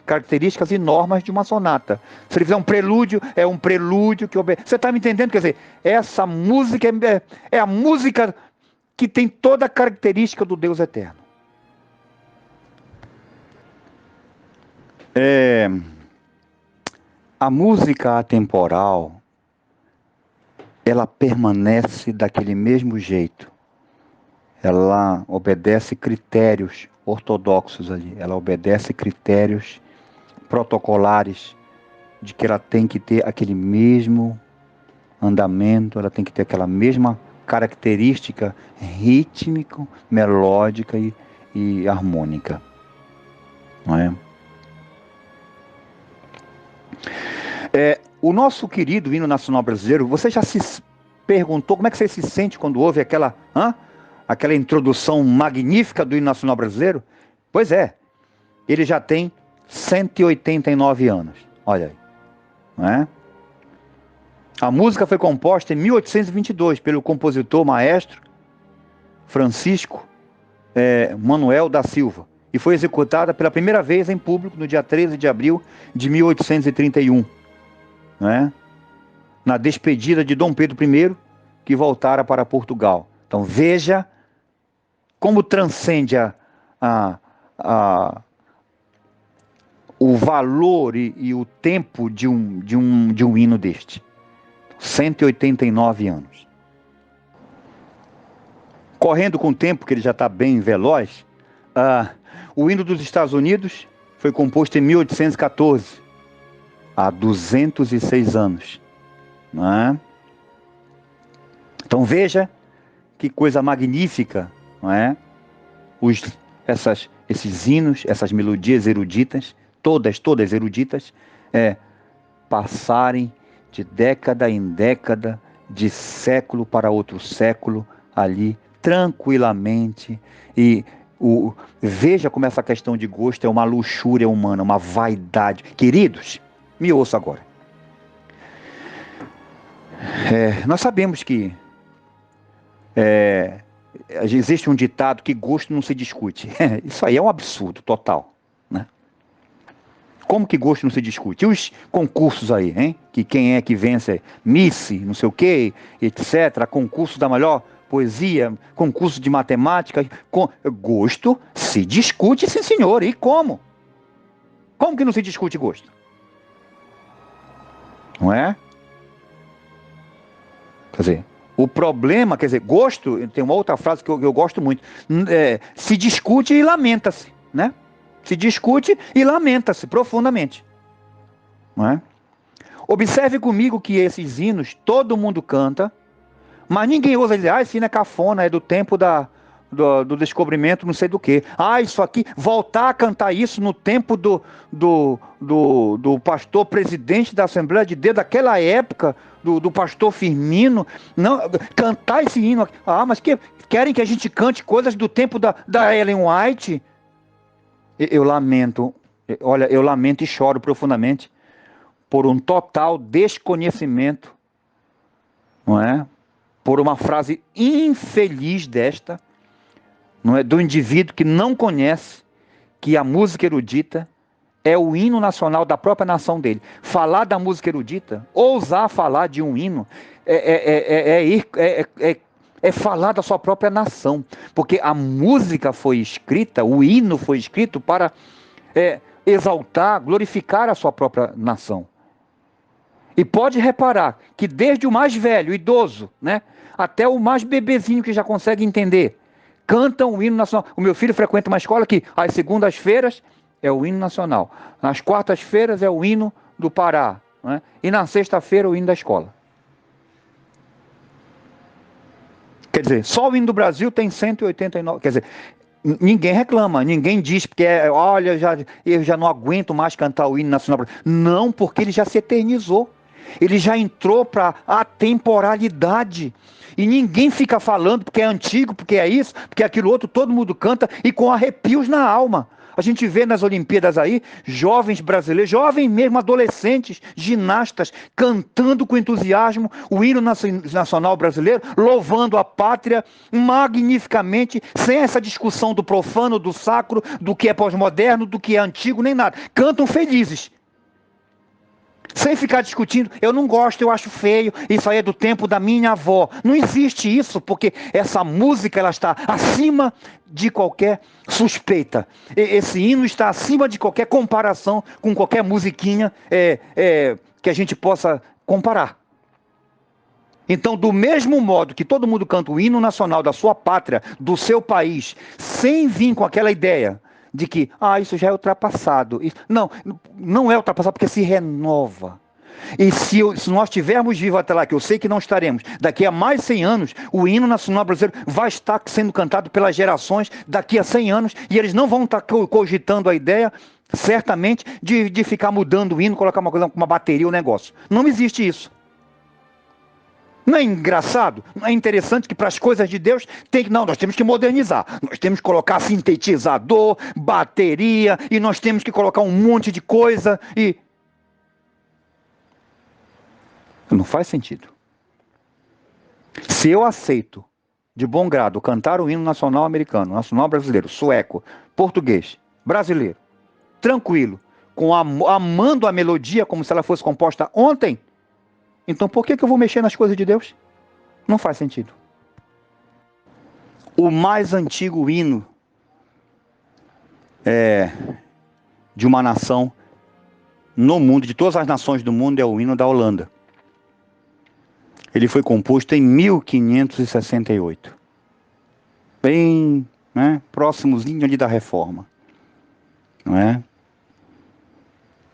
características e normas de uma sonata. Se ele fizer um prelúdio, é um prelúdio que obedece. Você está me entendendo? Quer dizer, essa música é a música que tem toda a característica do Deus eterno. A música atemporal, ela permanece daquele mesmo jeito. Ela obedece critérios ortodoxos ali, ela obedece critérios protocolares de que ela tem que ter aquele mesmo andamento, ela tem que ter aquela mesma característica rítmica, melódica e harmônica, não é? O nosso querido hino nacional brasileiro, você já se perguntou como é que você se sente quando ouve aquela introdução magnífica do hino nacional brasileiro? Pois é, ele já tem 189 anos, olha aí, não é? A música foi composta em 1822 pelo compositor maestro Francisco Manuel da Silva e foi executada pela primeira vez em público no dia 13 de abril de 1831, não é? Na despedida de Dom Pedro I, que voltara para Portugal. Então veja como transcende o valor e o tempo de um hino deste. 189 anos. Correndo com o tempo, que ele já está bem veloz, o hino dos Estados Unidos foi composto em 1814, há 206 anos. Não é? Então veja que coisa magnífica, não é? Esses hinos, essas melodias eruditas, todas eruditas, passarem de década em década, de século para outro século, ali, tranquilamente. E veja como essa questão de gosto é uma luxúria humana, uma vaidade. Queridos, me ouça agora. Nós sabemos que existe um ditado que gosto não se discute. Isso aí é um absurdo total, né? Como que gosto não se discute? E os concursos aí, hein? Que quem é que vence Miss, não sei o quê, etc. Concurso da melhor poesia, concurso de matemática. Gosto se discute, sim senhor. E como? Como que não se discute gosto? Não é? Quer dizer, o problema, quer dizer, gosto, tem uma outra frase que eu gosto muito, se discute e lamenta-se, né? Se discute e lamenta-se profundamente, não é? Observe comigo que esses hinos todo mundo canta, mas ninguém ousa dizer, esse hino é cafona, é do tempo do descobrimento, não sei do que. Isso aqui, voltar a cantar isso no tempo do pastor presidente da Assembleia de Deus, daquela época, do pastor Firmino, não, cantar esse hino aqui. Mas querem que a gente cante coisas do tempo da Ellen White? Eu lamento, olha, eu lamento e choro profundamente por um total desconhecimento, não é? Por uma frase infeliz desta, não é? Do indivíduo que não conhece que a música erudita é o hino nacional da própria nação dele. Falar da música erudita, ousar falar de um hino, é falar da sua própria nação, porque a música foi escrita, o hino foi escrito para exaltar, glorificar a sua própria nação. E pode reparar que desde o mais velho, idoso, né, até o mais bebezinho que já consegue entender, cantam o hino nacional. O meu filho frequenta uma escola que às segundas-feiras é o hino nacional, nas quartas-feiras é o hino do Pará, né, e na sexta-feira o hino da escola. Quer dizer, só o hino do Brasil tem 189, quer dizer, ninguém reclama, ninguém diz porque, olha, eu já não aguento mais cantar o hino nacional. Não, porque ele já se eternizou. Ele já entrou para a temporalidade. E ninguém fica falando porque é antigo, porque é isso, porque é aquilo outro, todo mundo canta e com arrepios na alma. A gente vê nas Olimpíadas aí, jovens brasileiros, jovens mesmo, adolescentes, ginastas, cantando com entusiasmo o hino nacional brasileiro, louvando a pátria magnificamente, sem essa discussão do profano, do sacro, do que é pós-moderno, do que é antigo, nem nada. Cantam felizes. Sem ficar discutindo, eu não gosto, eu acho feio, isso aí é do tempo da minha avó. Não existe isso, porque essa música ela está acima de qualquer suspeita. Esse hino está acima de qualquer comparação com qualquer musiquinha que a gente possa comparar. Então, do mesmo modo que todo mundo canta o hino nacional da sua pátria, do seu país, sem vir com aquela ideia de que, isso já é ultrapassado. Não é ultrapassado porque se renova. E se nós estivermos vivos até lá, que eu sei que não estaremos, daqui a mais 100 anos, o hino nacional brasileiro vai estar sendo cantado pelas gerações daqui a 100 anos, e eles não vão estar cogitando a ideia, certamente, de ficar mudando o hino, colocar uma coisa, uma bateria, um negócio. Não existe isso. Não é engraçado? Não é interessante que para as coisas de Deus, nós temos que modernizar. Nós temos que colocar sintetizador, bateria, e nós temos que colocar um monte de coisa. E não faz sentido. Se eu aceito, de bom grado, cantar o hino nacional americano, nacional brasileiro, sueco, português, brasileiro, tranquilo, amando a melodia como se ela fosse composta ontem, então por que eu vou mexer nas coisas de Deus? Não faz sentido. O mais antigo hino de uma nação no mundo, de todas as nações do mundo, é o hino da Holanda. Ele foi composto em 1568. Bem, né, próximozinho ali da Reforma. Não é?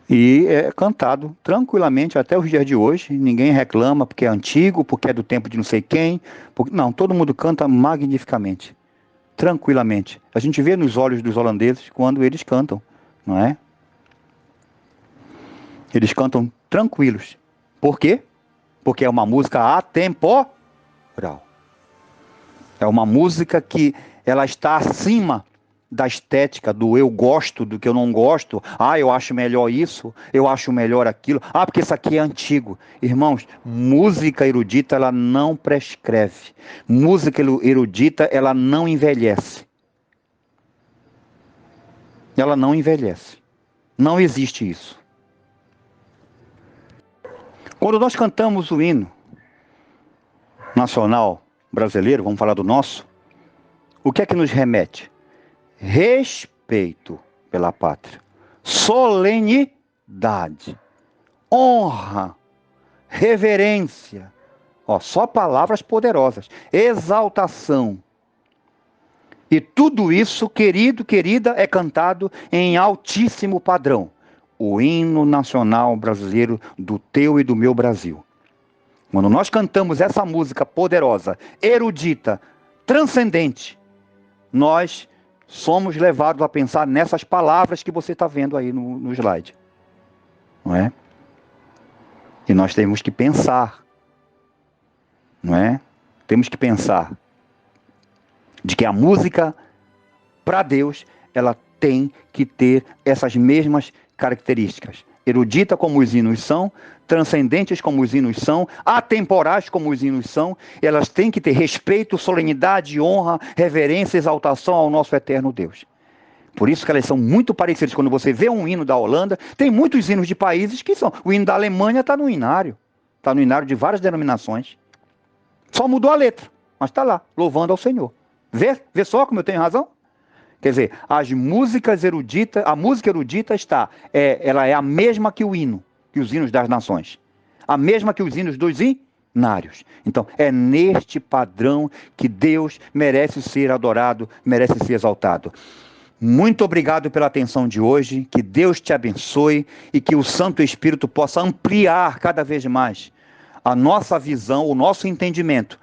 E é cantado tranquilamente até os dias de hoje. Ninguém reclama porque é antigo, porque é do tempo de não sei quem. Não, todo mundo canta magnificamente, tranquilamente. A gente vê nos olhos dos holandeses quando eles cantam, não é? Eles cantam tranquilos. Por quê? Porque é uma música atemporal. É uma música que ela está acima da estética, do eu gosto, do que eu não gosto. Eu acho melhor isso, eu acho melhor aquilo. Porque isso aqui é antigo. Irmãos, música erudita, ela não prescreve. Música erudita, ela não envelhece. Ela não envelhece. Não existe isso. Quando nós cantamos o hino nacional brasileiro, vamos falar do nosso, o que é que nos remete? Respeito pela pátria, solenidade, honra, reverência, só palavras poderosas, exaltação. E tudo isso, querido, querida, é cantado em altíssimo padrão. O hino nacional brasileiro do teu e do meu Brasil. Quando nós cantamos essa música poderosa, erudita, transcendente, nós somos levados a pensar nessas palavras que você está vendo aí no slide. Não é? E nós temos que pensar. Não é? Temos que pensar de que a música, para Deus, ela tem que ter essas mesmas características. Erudita como os hinos são, transcendentes como os hinos são, atemporais como os hinos são, elas têm que ter respeito, solenidade, honra, reverência, exaltação ao nosso eterno Deus. Por isso que elas são muito parecidas. Quando você vê um hino da Holanda, tem muitos hinos de países que são. O hino da Alemanha está no hinário. Está no hinário de várias denominações. Só mudou a letra, mas está lá, louvando ao Senhor. Vê só como eu tenho razão? Quer dizer, as músicas eruditas, a música erudita ela é a mesma que o hino, que os hinos das nações. A mesma que os hinos dos hinários. Então, é neste padrão que Deus merece ser adorado, merece ser exaltado. Muito obrigado pela atenção de hoje, que Deus te abençoe e que o Santo Espírito possa ampliar cada vez mais a nossa visão, o nosso entendimento,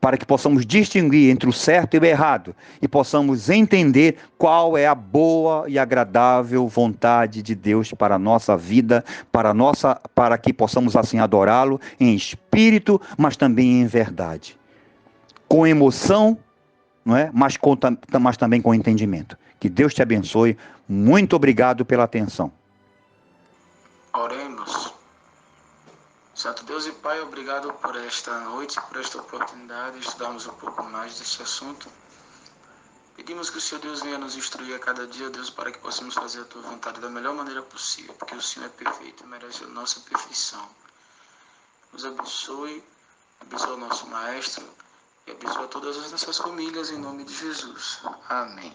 para que possamos distinguir entre o certo e o errado e possamos entender qual é a boa e agradável vontade de Deus para a nossa vida, para que possamos assim adorá-lo em espírito, mas também em verdade. Com emoção, não é? Mas também com entendimento. Que Deus te abençoe. Muito obrigado pela atenção. Oremos. Santo Deus e Pai, obrigado por esta noite, por esta oportunidade de estudarmos um pouco mais desse assunto. Pedimos que o Senhor Deus venha nos instruir a cada dia, Deus, para que possamos fazer a Tua vontade da melhor maneira possível, porque o Senhor é perfeito e merece a nossa perfeição. Nos abençoe o nosso Maestro e abençoe todas as nossas famílias, em nome de Jesus. Amém.